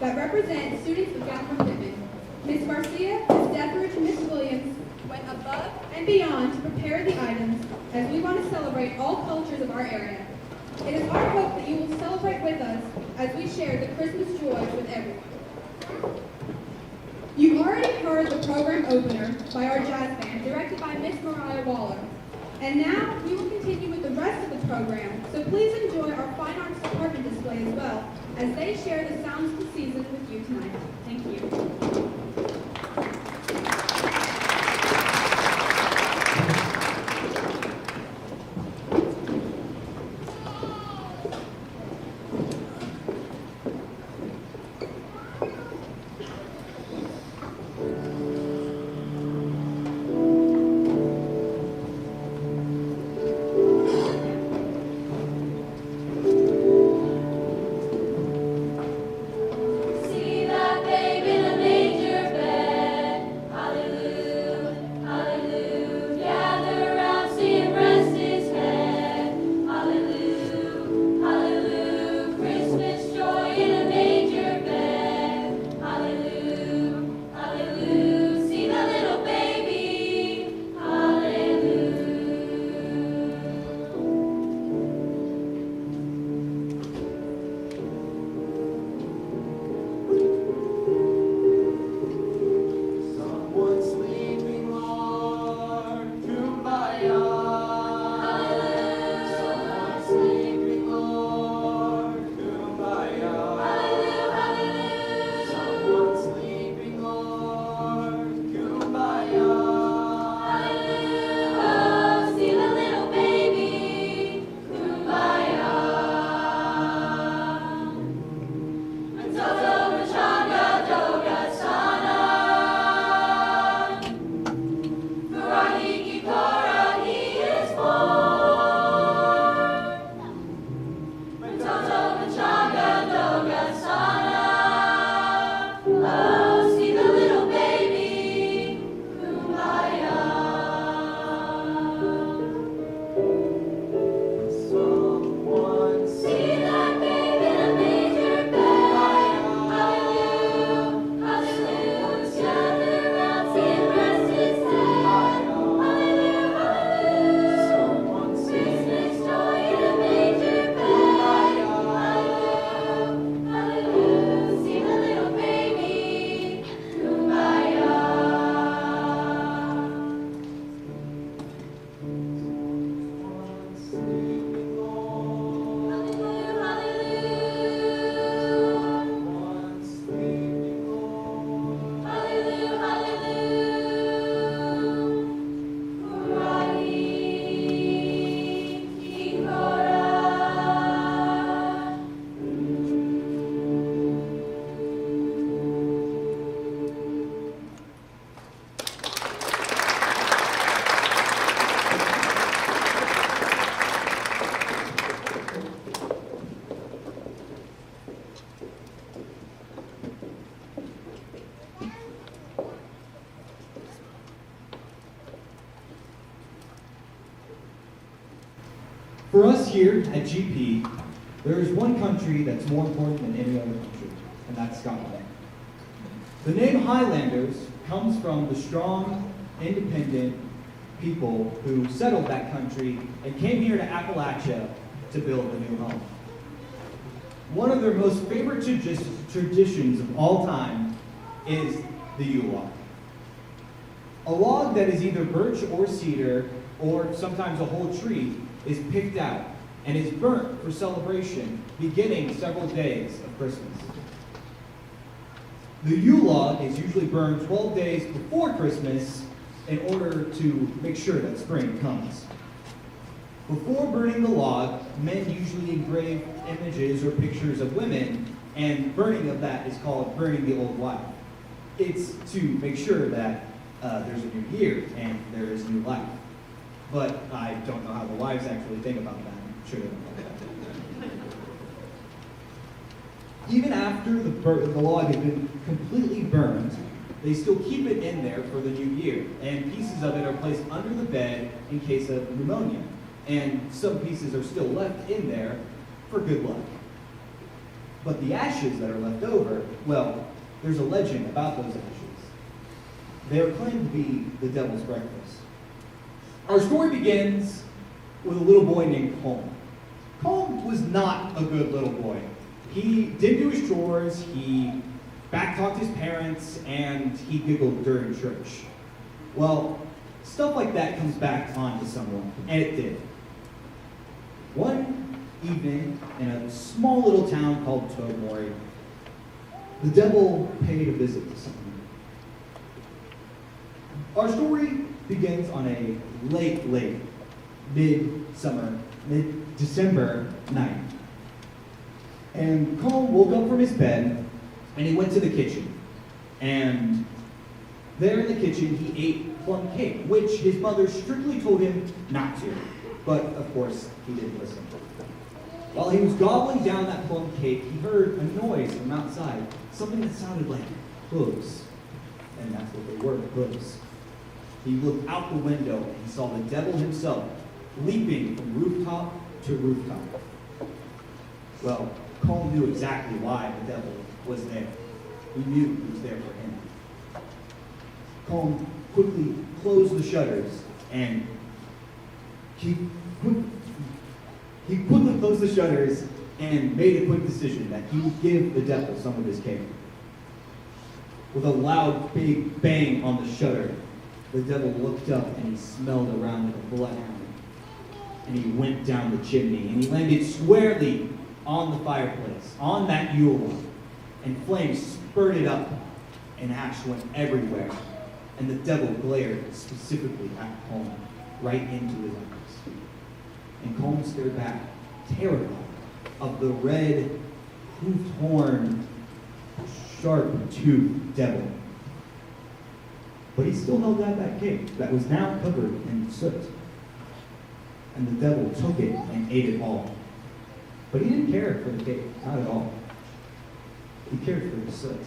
that represent students of Gatlinburg-Pittman. Ms. Garcia, Ms. Detheridge, and Ms. Williams went above and beyond to prepare the items as we want to celebrate all cultures of our area. It is our hope that you will celebrate with us as we share the Christmas joy with everyone. You've already heard the program opener by our jazz band, directed by Miss Mariah Waller. And now we will continue with the rest of the program, so please enjoy our Fine Arts Department display as well, as they share the sounds of the season with you tonight. Thank you. See that babe in a manger. For us here at GP, there is one country that's more important than any other country, and that's Scotland. The name Highlanders comes from the strong, independent people who settled that country and came here to Appalachia to build a new home. One of their most favorite traditions of all time is the Yule log. A log that is either birch or cedar, or sometimes a whole tree, is picked out and is burnt for celebration beginning several days of Christmas. The Yule log is usually burned 12 days before Christmas in order to make sure that spring comes. Before burning the log, men usually engrave images or pictures of women, and burning of that is called burning the old wife. It's to make sure that there's a new year and there is new life. But I don't know how the wives actually think about that. I'm sure they don't know that. Even after the log has been completely burned, they still keep it in there for the new year, and pieces of it are placed under the bed in case of pneumonia, and some pieces are still left in there for good luck. But the ashes that are left over, well, there's a legend about those ashes. They are claimed to be the devil's breakfast. Our story begins with a little boy named Colm. Colm was not a good little boy. He didn't do his chores, he backtalked his parents, and he giggled during church. Well, stuff like that comes back onto someone, and it did. One evening, in a small little town called Tobermory, the devil paid a visit to someone. Our story begins on a late mid-December night. And Colm woke up from his bed, and he went to the kitchen. And there in the kitchen, he ate plum cake, which his mother strictly told him not to. But, of course, he didn't listen. While he was gobbling down that plum cake, he heard a noise from outside, something that sounded like hooves. And that's what they were, hooves. He looked out the window, and he saw the devil himself leaping from rooftop to rooftop. Well, Colm knew exactly why the devil was there. He knew he was there for him. Colm quickly closed the shutters, and he quickly closed the shutters and made a quick decision that he would give the devil some of his cake. With a loud, big bang on the shutter, the devil looked up and he smelled around like a bloodhound. And he went down the chimney, and he landed squarely on the fireplace, on that Yule log. And flames spurted up, and ash went everywhere. And the devil glared specifically at Colm, right into his eyes. And Colm stared back, terrified of the red, hoofed-horned, sharp-toothed devil. But he still held out that cake that was now covered in soot. And the devil took it and ate it all. But he didn't care for the cake, not at all. He cared for the soot.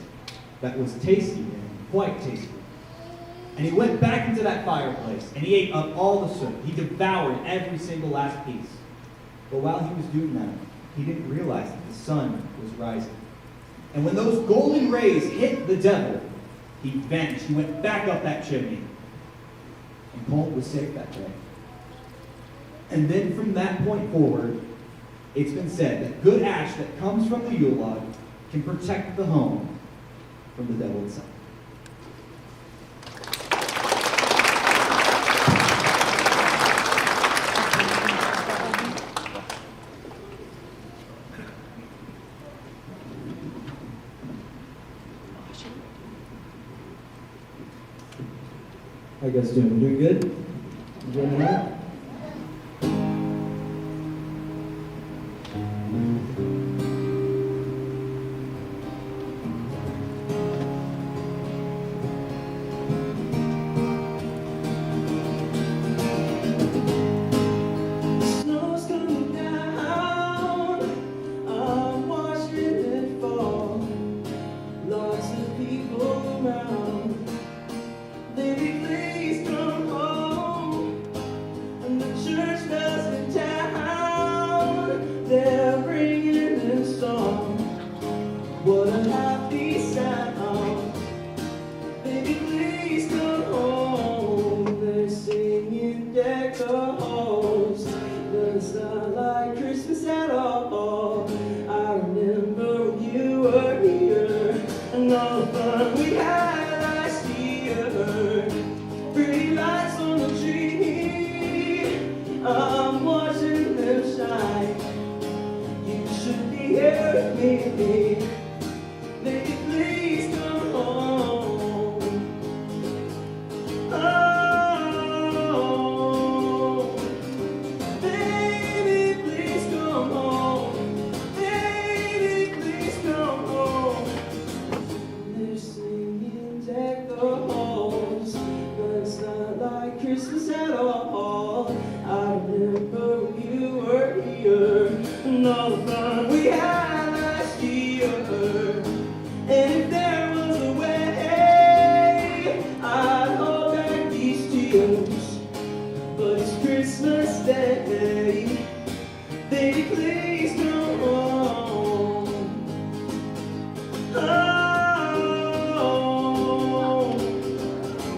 That was tasty and quite tasty. And he went back into that fireplace, and he ate up all the soot. He devoured every single last piece. But while he was doing that, he didn't realize that the sun was rising. And when those golden rays hit the devil, he vanished. He went back up that chimney. And Colm was safe that day. And then from that point forward, it's been said that good ash that comes from the Yule log can protect the home from the devil itself. How you guys doing? Doing good? Enjoying the night? Lots of people around. Baby, please come home. halls, but it's not like Christmas at all. I remember when you were here, and all the fun we had last year. Pretty lights on the tree, I'm watching them shine. You should be here with me. Baby, please come home. Oh, baby, please come home. Baby, please come home. They're singing deck the halls, but it's not like Christmas at all. I remember when you were here, and all the fun we had last year. And if there was a way, I'd hold back these tears. But it's Christmas Day. Baby, please come home. Oh,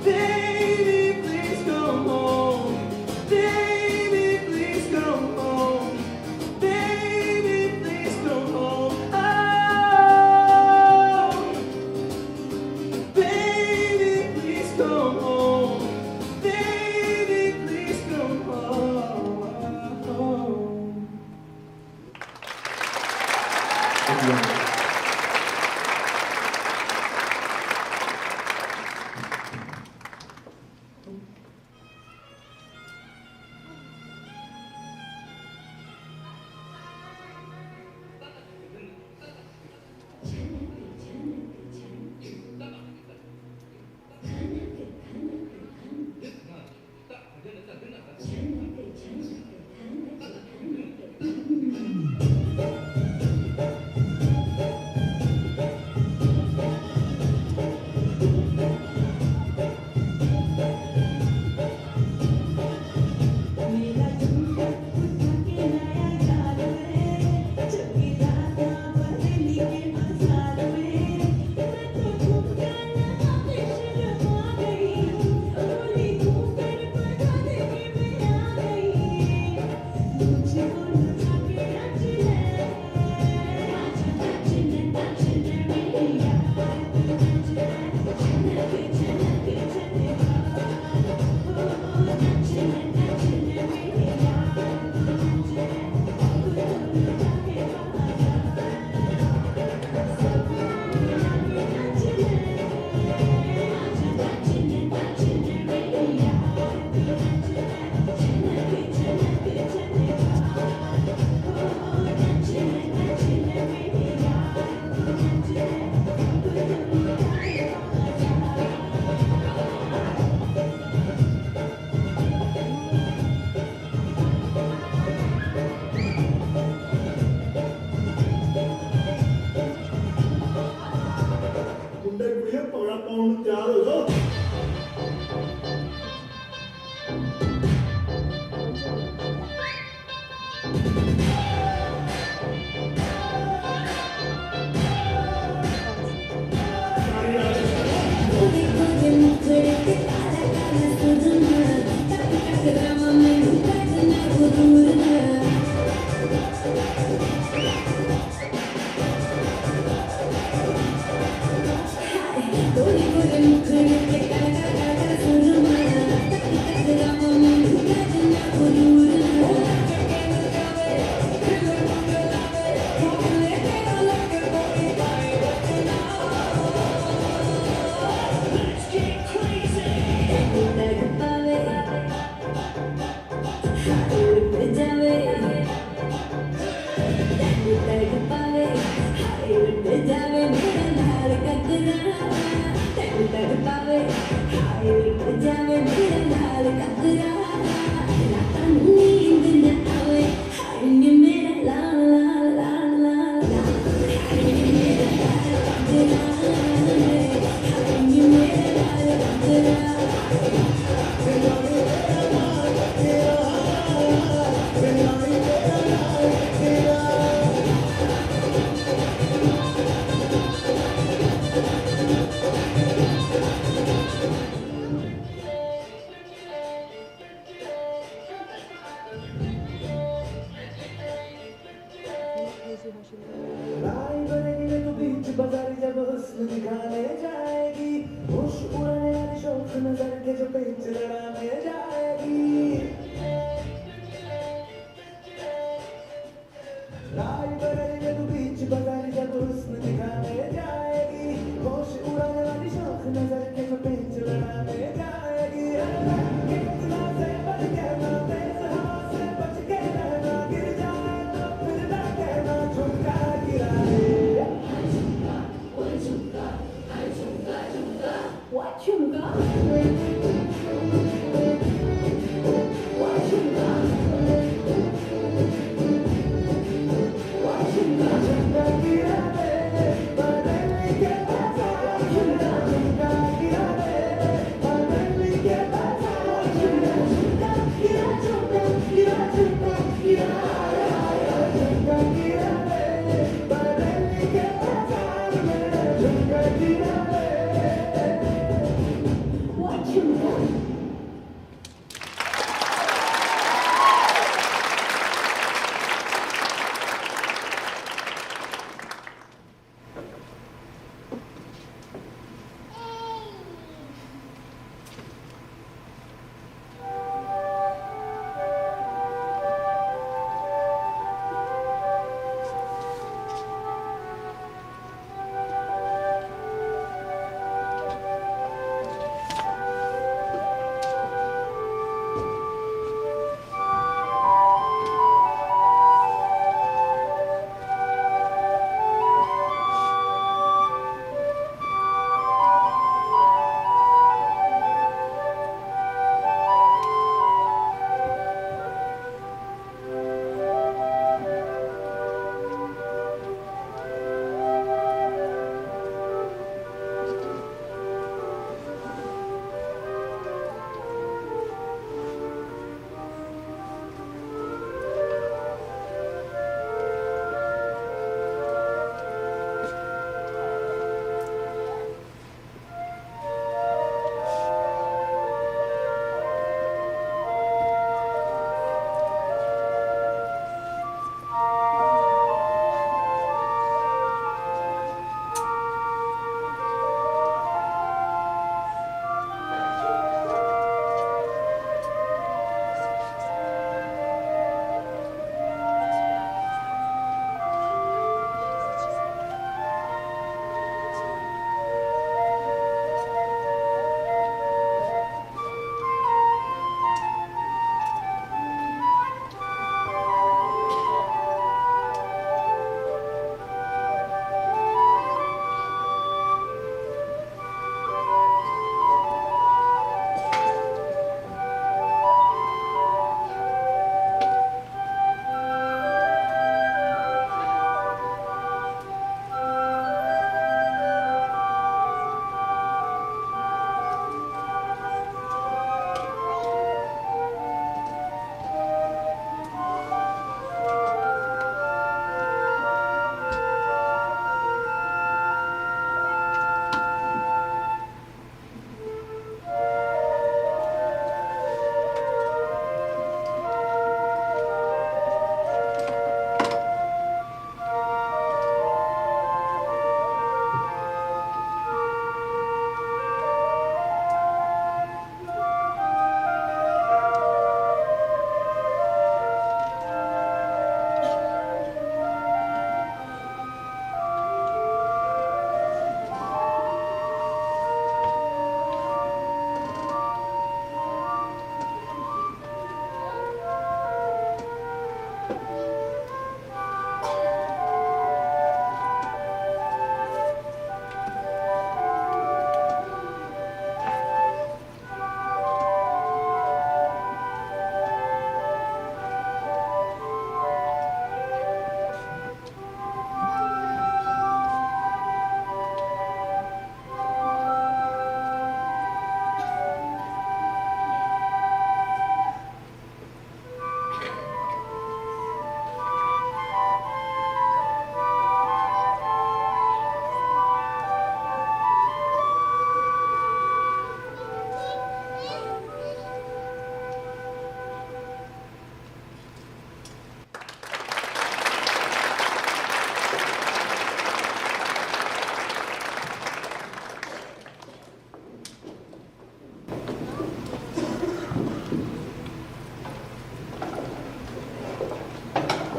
baby, please come home. Baby, please come home. Baby, please come home. Oh, baby, please come home. Baby, please come home. Thank you. शौक नजर के जो पेच लड़ाने जाएगी राय बरेली में तू बीच बाजारी जब हुस्न दिखाने जाएगी होश उड़ाने वाली शौक नजर के जो पेच लड़ाने जाएगी कितना से बच के ना तेज हवा से बच के रहना गिर जाए तो फिर ना कहना झुमका गिराए What, Chunga?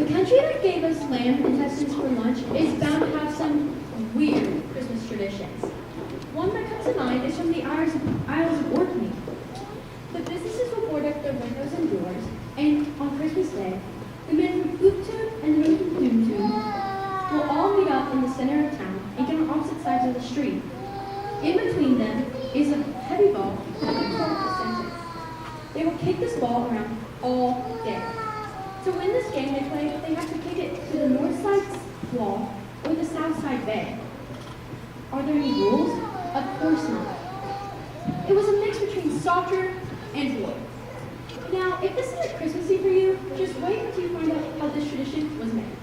The country that gave us lamb intestines for lunch is bound to have some weird Christmas traditions. One that comes to mind is from the Isles of Orkney. The businesses will board up their windows and doors, and on Christmas Day, the men from Ooptoon and the women from Doomtoon will all meet up in the center of town and get on opposite sides of the street. In between them is a heavy ball with a cord to center. They will kick this ball around all day. To win this game they play, they have to kick it to the north side wall or the south side bay. Are there any rules? Of course not. It was a mix between soccer and war. Now, if this isn't Christmassy for you, just wait until you find out how this tradition was made.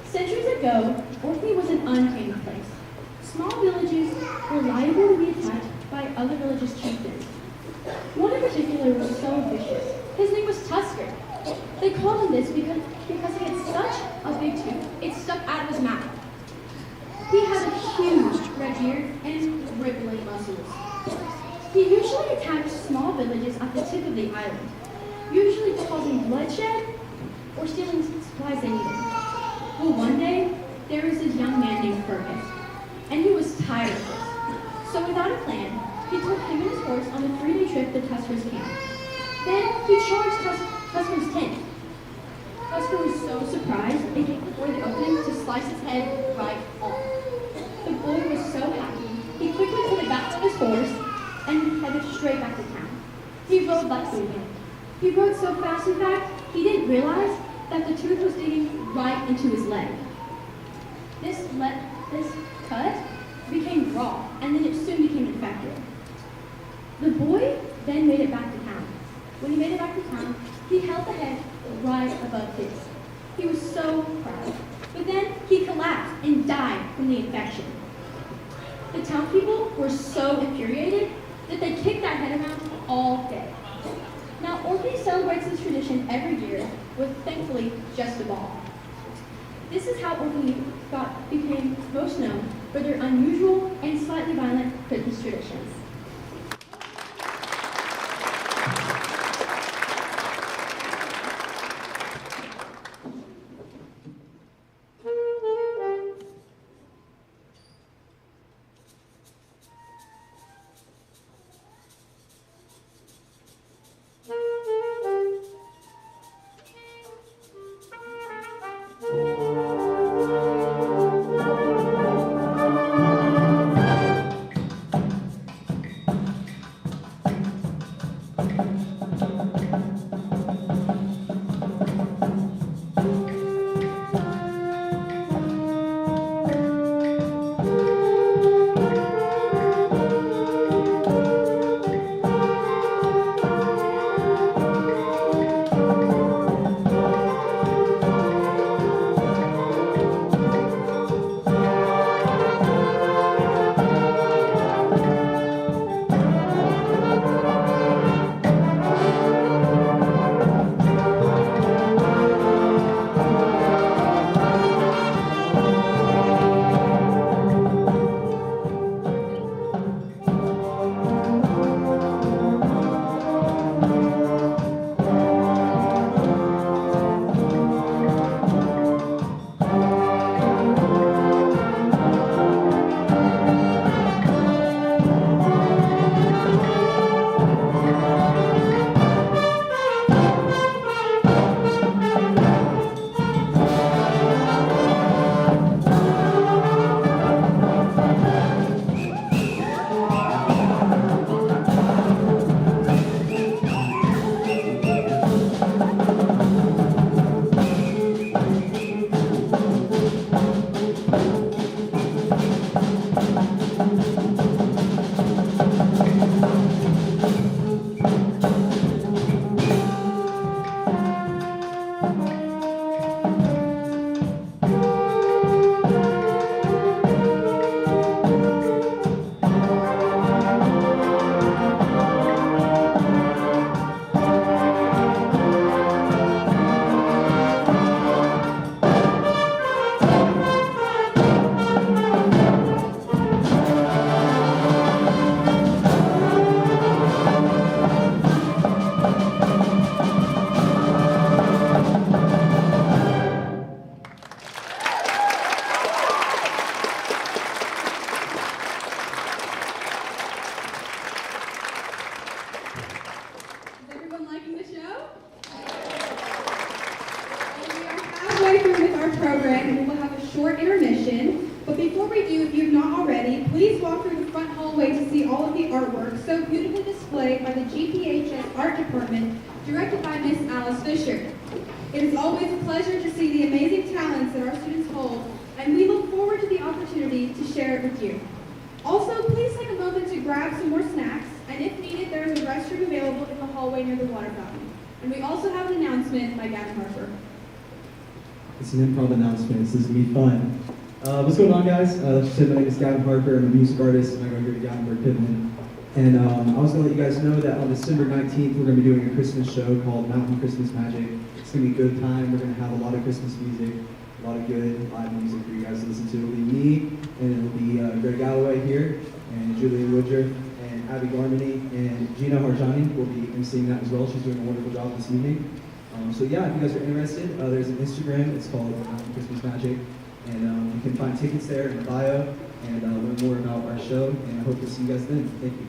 Centuries ago, Orkney was an untamed place. Small villages were liable to be attacked by other villages' chieftains. One in particular was so vicious. His name was Tusker. They called him this because he had such a big tooth, it stuck out of his mouth. He had a huge red beard and rippling muscles. He usually attacked small villages at the tip of the island, usually causing bloodshed or stealing supplies they needed. Well, one day, there was this young man named Fergus, and he was tired of this. So without a plan, he took him and his horse on a 3-day trip to Tusker's camp. Then he charged Tusker's tent. Tusker was so surprised they came before the opening to slice his head right off. The boy was so happy, he quickly put it back on his horse and headed straight back to town. He rode like the wind. He rode so fast, in fact, he didn't realize that the tooth was digging right into his leg. This cut became raw, and then it soon became infected. The boy then made it back to town. When he made it back to town, he held the head right above his. He was so proud. But then he collapsed and died from the infection. The townspeople were so infuriated that they kicked that head around all day. Now, Orkney celebrates this tradition every year with, thankfully, just a ball. This is how Orkney became most known for their unusual and slightly violent Christmas traditions. program, we will have a short intermission. But before we do, if you have not already, please walk through the front hallway to see all of the artwork so beautifully displayed by the GPHS Art Department, directed by Miss Alice Fisher. It is always a pleasure to see the amazing talents that our students hold, and we look forward to the opportunity to share it with you. Also, please take a moment to grab some more snacks, and if needed, there is a restroom available in the hallway near the water fountain. And we also have an announcement by Gavin Harper. It's an improv announcement. This is gonna be fun. What's going on, guys? Like I said, my name is Gavin Harper. I'm a music artist, and I go here to Gatlinburg-Pittman. And I was gonna let you guys know that on December 19th, we're gonna be doing a Christmas show called Mountain Christmas Magic. It's gonna be a good time. We're gonna have a lot of Christmas music, a lot of good live music for you guys to listen to. It'll be me, and it'll be Greg Galloway here, and Julian Woodruff, and Abby Garmany, and Gina Harjani will be emceeing that as well. She's doing a wonderful job this evening. So yeah, if you guys are interested, there's an Instagram. It's called Mountain Christmas Magic. And you can find tickets there in the bio and learn more about our show. And I hope to see you guys then. Thank you.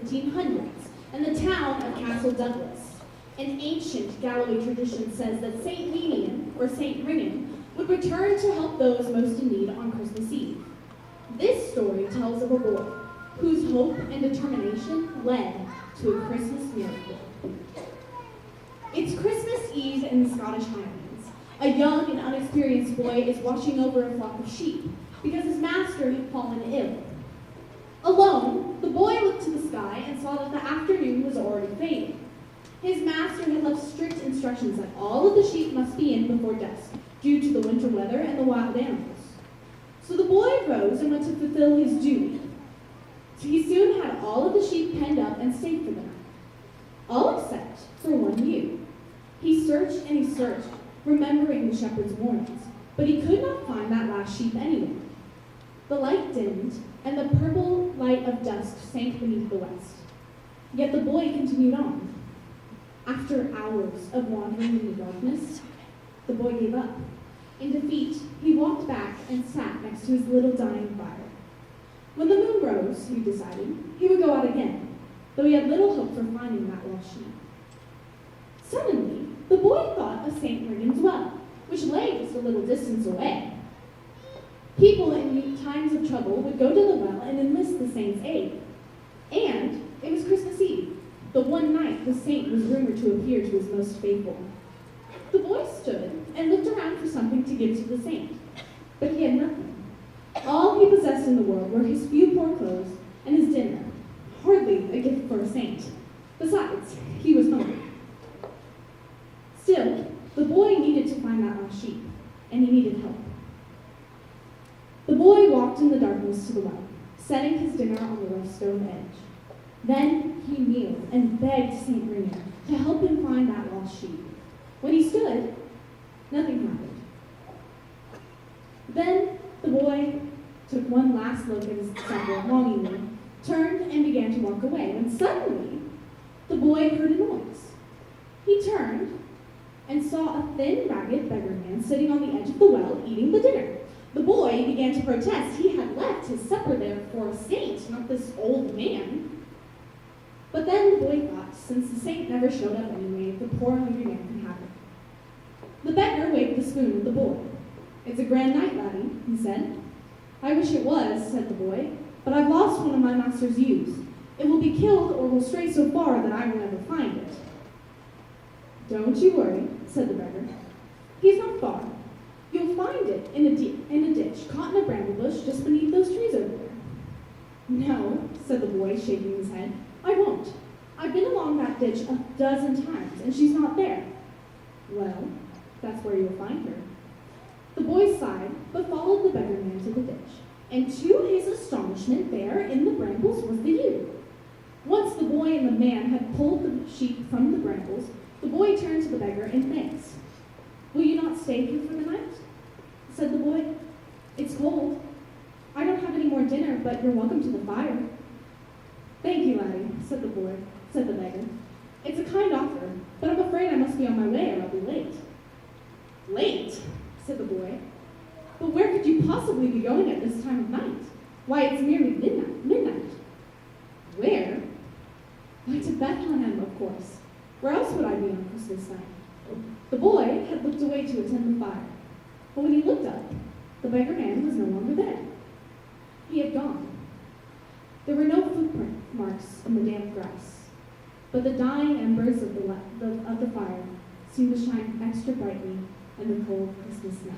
1500s in the town of Castle Douglas. An ancient Galloway tradition says that St. Ninian, or St. Ringan, would return to help those most in need on Christmas Eve. This story tells of a boy whose hope and determination led to a Christmas miracle. It's Christmas Eve in the Scottish Highlands. A young and unexperienced boy is watching over a flock of sheep because his master had fallen ill. Alone, the boy looked to the sky and saw that the afternoon was already fading. His master had left strict instructions that all of the sheep must be in before dusk, due to the winter weather and the wild animals. So the boy rose and went to fulfill his duty. He soon had all of the sheep penned up and stayed for the night, all except for one ewe. He searched and he searched, remembering the shepherd's warnings, but he could not find that last sheep anywhere. The light dimmed, and the purple light of dusk sank beneath the west. Yet the boy continued on. After hours of wandering in the darkness, the boy gave up. In defeat, he walked back and sat next to his little dying fire. When the moon rose, he decided, he would go out again, though he had little hope for finding that lost sheep. Suddenly, the boy thought of St. Ringan's well, which lay just a little distance away. People in times of trouble would go to the well and enlist the saint's aid. And it was Christmas Eve, the one night the saint was rumored to appear to his most faithful. The boy stood and looked around for something to give to the saint, but he had nothing. All he possessed in the world were his few poor clothes and his dinner, hardly a gift for a saint. Besides, he was hungry. Still, the boy needed to find that lost sheep, and he needed help. The boy walked in the darkness to the well, setting his dinner on the rough stone edge. Then he kneeled and begged St. Ringan to help him find that lost sheep. When he stood, nothing happened. Then the boy took one last look at his supper longingly, turned and began to walk away, when suddenly the boy heard a noise. He turned and saw a thin, ragged beggar man sitting on the edge of the well eating the dinner. The boy began to protest. He had left his supper there for a saint, not this old man. But then the boy thought, since the saint never showed up anyway, the poor hungry man could have it. The beggar waved the spoon at the boy. "It's a grand night, laddie," he said. "I wish it was," said the boy, "but I've lost one of my master's ewes. It will be killed or will stray so far that I will never find it." "Don't you worry," said the beggar. "He's not far. You'll find it in a ditch, caught in a bramble bush just beneath those trees over there." "No," said the boy, shaking his head. "I won't. I've been along that ditch a dozen times, and she's not there." "Well, that's where you'll find her." The boy sighed, but followed the beggar man to the ditch, and to his astonishment, there in the brambles was the ewe. Once the boy and the man had pulled the sheep from the brambles, the boy turned to the beggar in thanks. "Will you not stay here for the night?" said the boy. "It's cold. I don't have any more dinner, but you're welcome to the fire." "Thank you, laddie," said the beggar. "It's a kind offer, but I'm afraid I must be on my way or I'll be late." "Late?" said the boy. "But where could you possibly be going at this time of night? Why, it's nearly midnight." "Where?" "Why, to Bethlehem, of course. Where else would I be on Christmas night?" The boy had looked away to attend the fire, but when he looked up, the beggar man was no longer there. He had gone. There were no footprint marks in the damp grass, but the dying embers of the fire seemed to shine extra brightly in the cold Christmas night.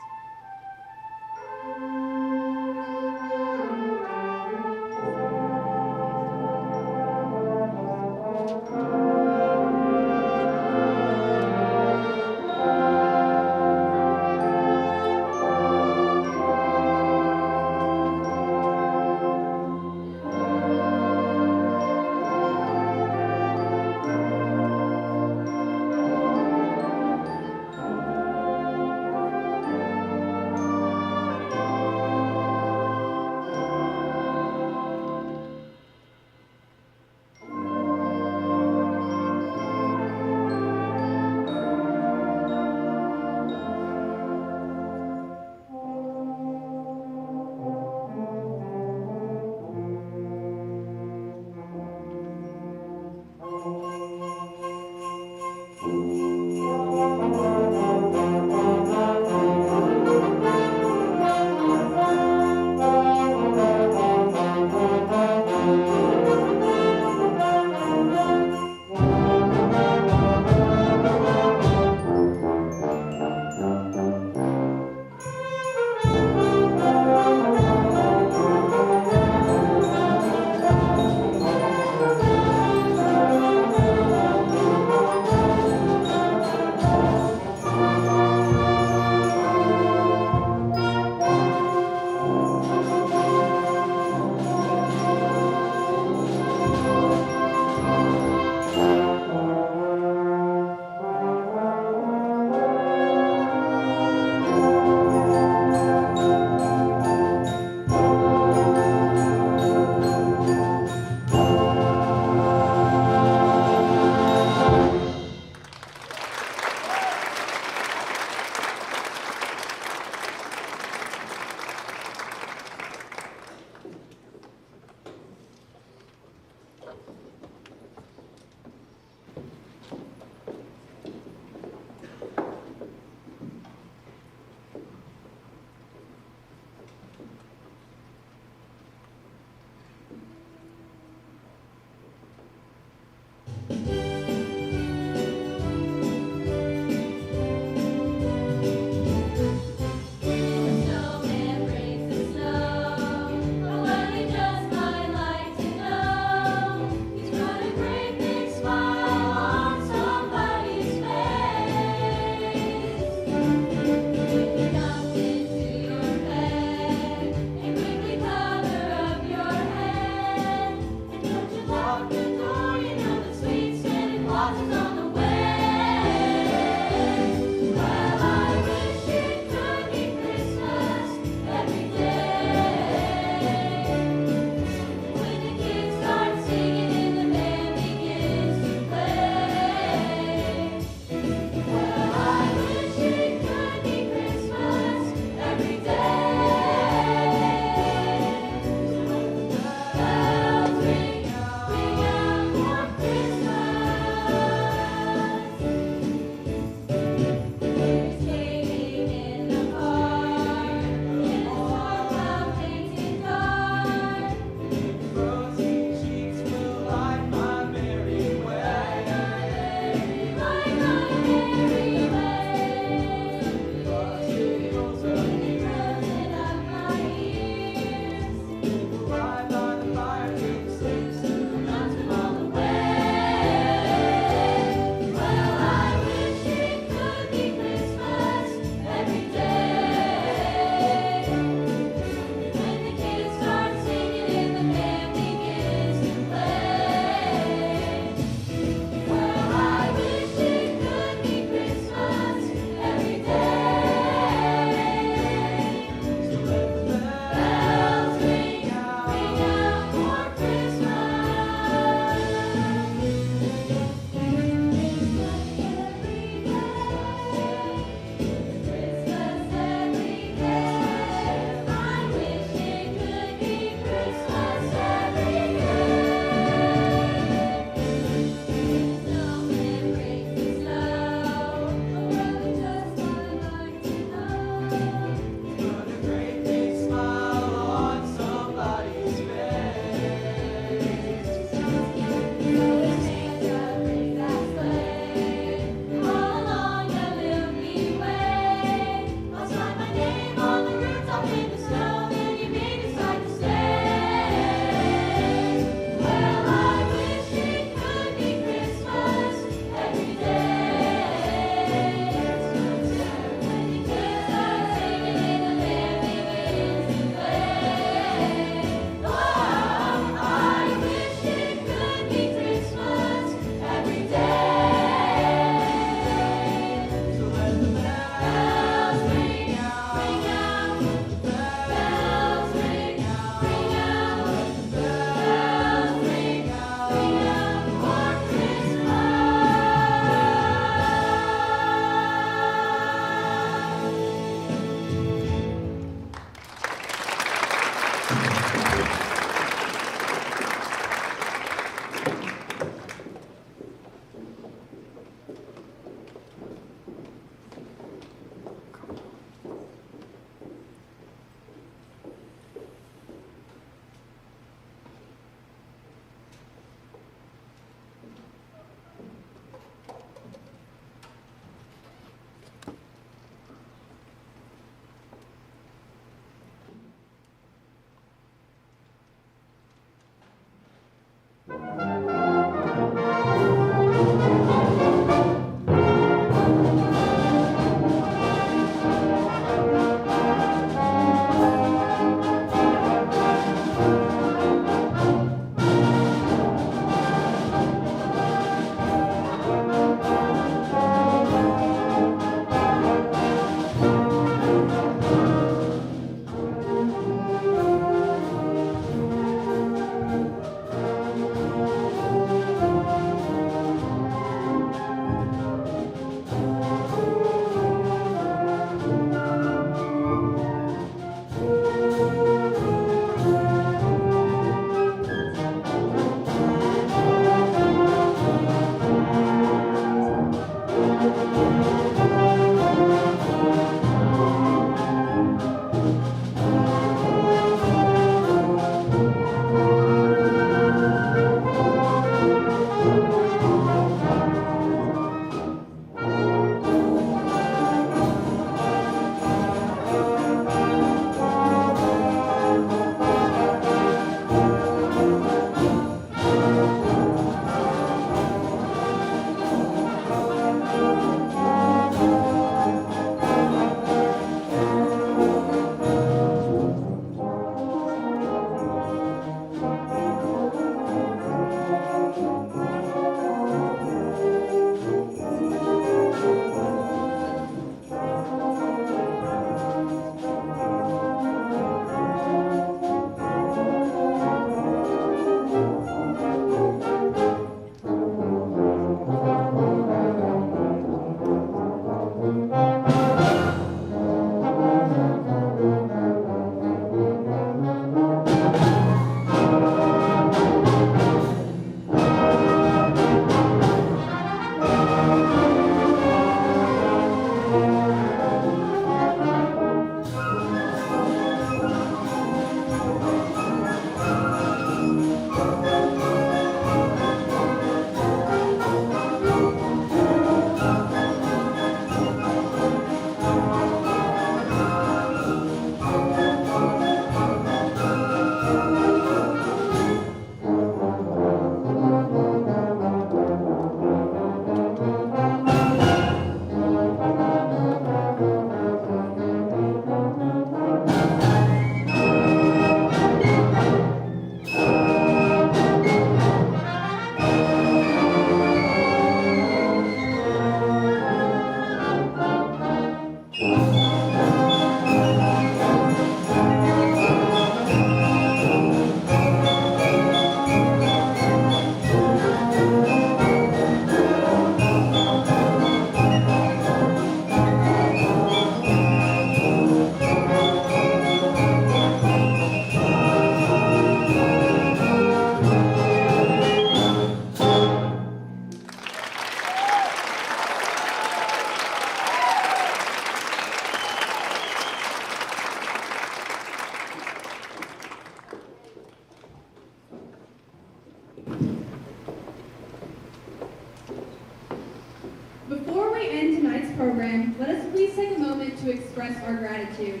program, let us please take a moment to express our gratitude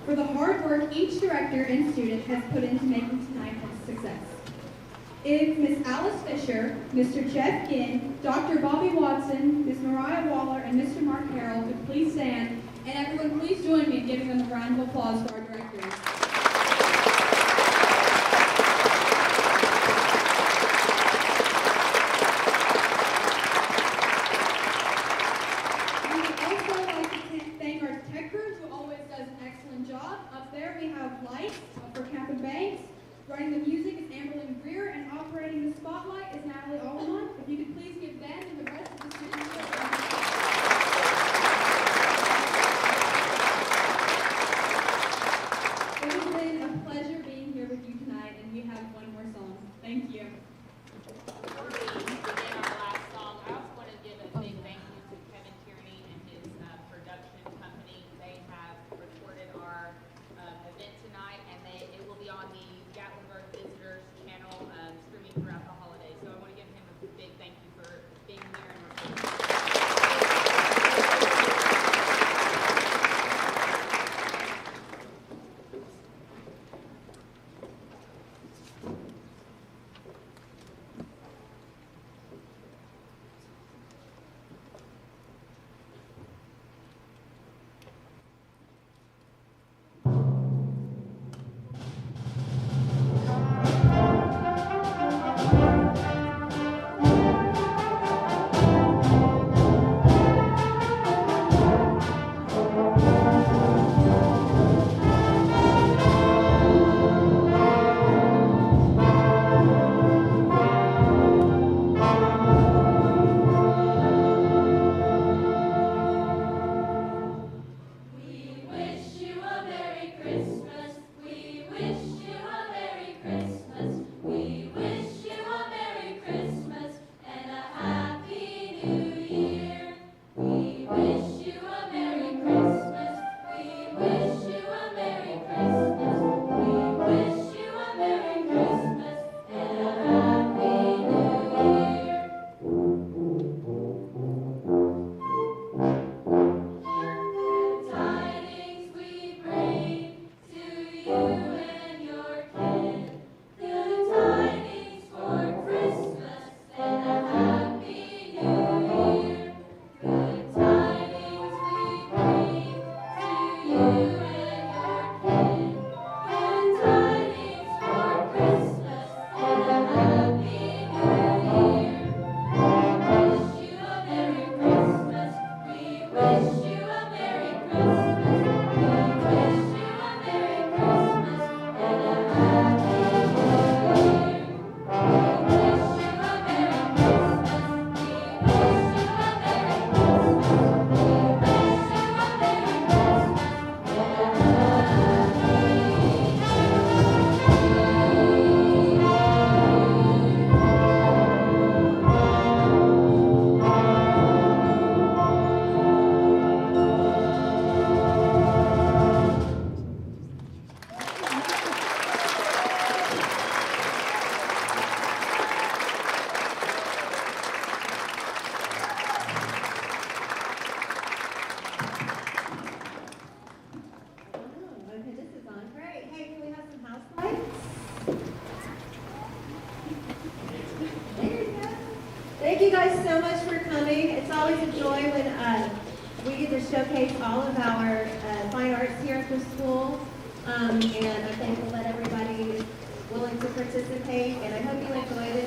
for the hard work each director and student has put into making tonight a success. If Ms. Alice Fisher, Mr. Jeff Ginn, Dr. Bobby Watson, Ms. Mariah Waller, and Mr. Mark Harrell could please stand, and everyone please join me in giving them a round of applause for our directors. We would also like to thank our tech crew, who always does an excellent job. Up there we have lights for Captain Banks. Running the music is Amberlynn Greer, and operating the spotlight is Natalie Alderman. If you could please give them and the rest of the students a round of applause. It has been a pleasure being here with you tonight, and we have one more song. Thank you. Before we begin our last song, I also want to give a big thank you to Kevin Tierney and his production company. They have recorded our event tonight, and it will be on the Gatlinburg Visitors channel streaming throughout the holidays. So I want to give him a big thank you for being here and recording. Thank you guys so much for coming. It's always a joy when we get to showcase all of our fine arts here at the school. And I'm thankful that everybody is willing to participate. And I hope you enjoyed it.